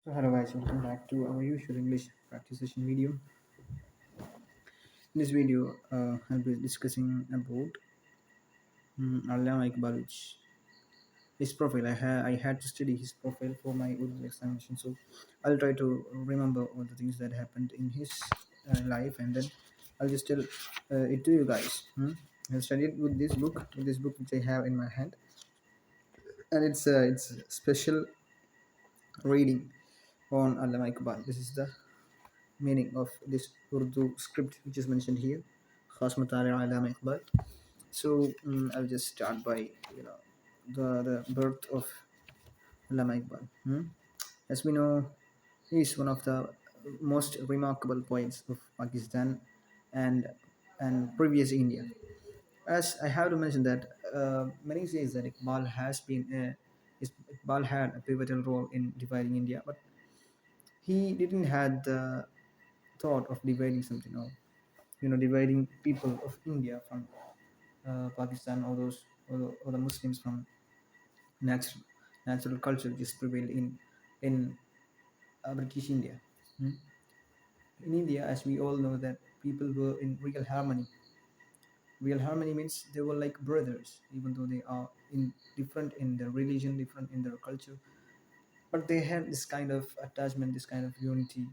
So hello guys, welcome back to our usual English practice session video. In this video, I'll be discussing about Allama Iqbal, which his profile. I had to study his profile for my Urdu examination, so I'll try to remember all the things that happened in his life, and then I'll just tell it to you guys. I studied with this book which I have in my hand, and it's a special reading on Allama Iqbal. This is the meaning of this Urdu script which is mentioned here. Khas Mutali Alama Iqbal. So I'll just start by the birth of Allama Iqbal. As we know, he is one of the most remarkable poets of Pakistan and previous India. As I have to mention that many says that Iqbal had a pivotal role in dividing India, but he didn't had the thought of dividing something, or dividing people of India from Pakistan, or the Muslims from natural natural culture just prevailed in British India. Hmm? In India, as we all know, that people were in real harmony. Real harmony means they were like brothers, even though they are in different in their religion, different in their culture, but they had this kind of attachment, this kind of unity,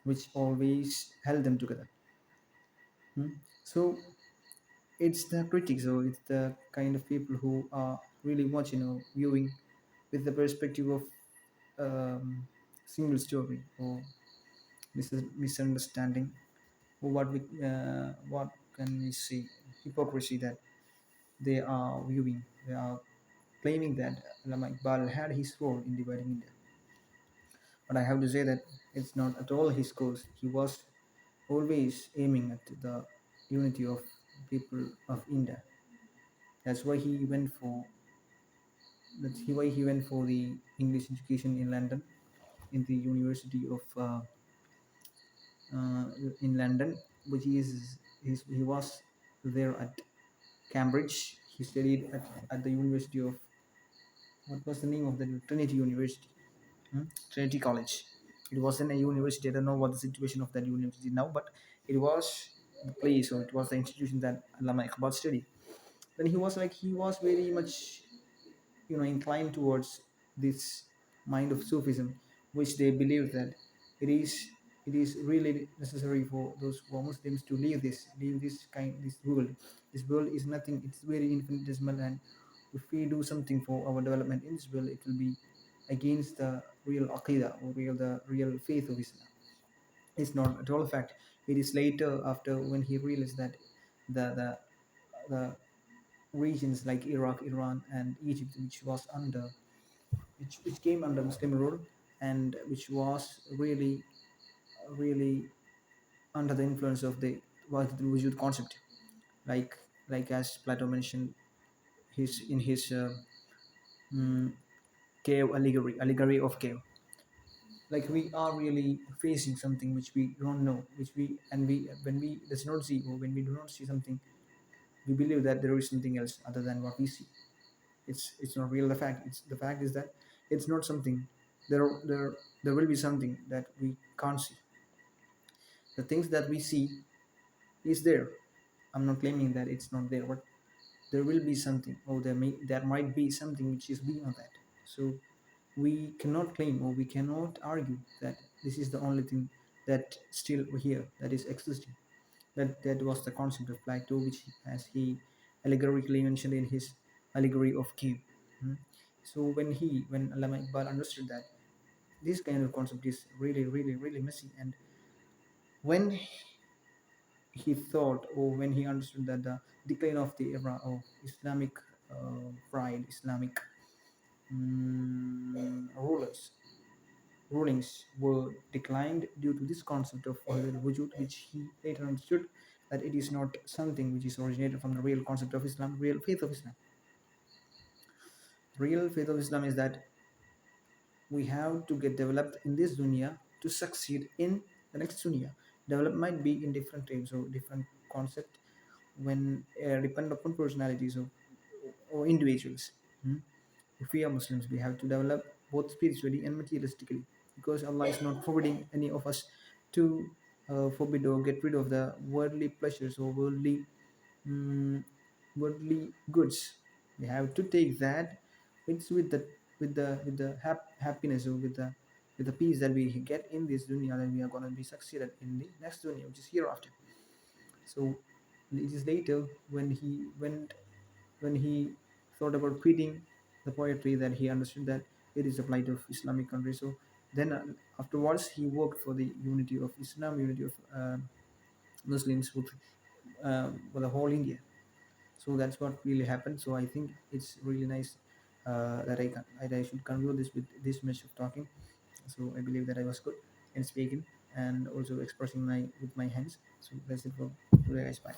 which always held them together. So it's the critics, or it's the kind of people who are really watching or viewing with the perspective of single story, or misunderstanding, or what can we say, hypocrisy, that they are viewing. They are claiming that Lama Iqbal had his role in dividing India, but I have to say that it's not at all his cause. He was always aiming at the unity of people of India. That's why he went for why he went for the English education in London, in the University of uh, in London, which he was there at Cambridge. He studied at the University of, what was the name of the Trinity University, Trinity College. It wasn't a university. I don't know what the situation of that university now, but it was the place, or it was the institution that Allama Iqbal studied. Then he was very much inclined towards this mind of Sufism, which they believe that it is it is really necessary for those who are Muslims to leave this world. This world is nothing. It's very infinitesimal, and if we do something for our development in this world, it will be against the real aqidah, or the real faith of Islam. It's not at all a fact. It is later, after when he realized that the the the regions like Iraq, Iran, and Egypt, which came under Muslim rule, and which was really under the influence of the Wahdatul Wujud concept, like as Plato mentioned his mm, cave allegory of cave. Like, we are really facing something which we don't know, which we when we does not see, or when we do not see something, we believe that there is something else other than what we see. It's not real. The fact is that it's not something. There will be something that we can't see. The things that we see is there. I'm not claiming that it's not there, but there will be something, or there might be something which is beyond that. So we cannot claim, or we cannot argue that this is the only thing that still here, that is existing. That was the concept of Plato, which as he allegorically mentioned in his allegory of cave. Hmm. So when Allama Iqbal understood that this kind of concept is really messy, and when he thought, or when he understood that the decline of the era of Islamic pride, Islamic rulers rulings were declined due to this concept of wujud, which he later understood that it is not something which is originated from the real concept of Islam, real faith of Islam. Real faith of Islam is that we have to get developed in this dunya to succeed in the next dunya. Develop might be in different types or different concept, when depend upon personalities or individuals. Hmm? If we are Muslims, we have to develop both spiritually and materialistically. because Allah is not forbidding any of us to forbid or get rid of the worldly pleasures or mm, worldly goods. We have to take that. It's with the happiness, or with the peace that we get in this dunya, that we are going to be succeeded in the next dunya, which is hereafter. So it is later when he thought about quitting the poetry, that he understood that it is the plight of Islamic country. So then afterwards he worked for the unity of Islam, unity of Muslims for the whole India. So that's what really happened. So I think it's really nice that I should conclude this with this much of talking. So I believe that I was good in speaking and also expressing my with my hands. So that's it for today, guys. Bye.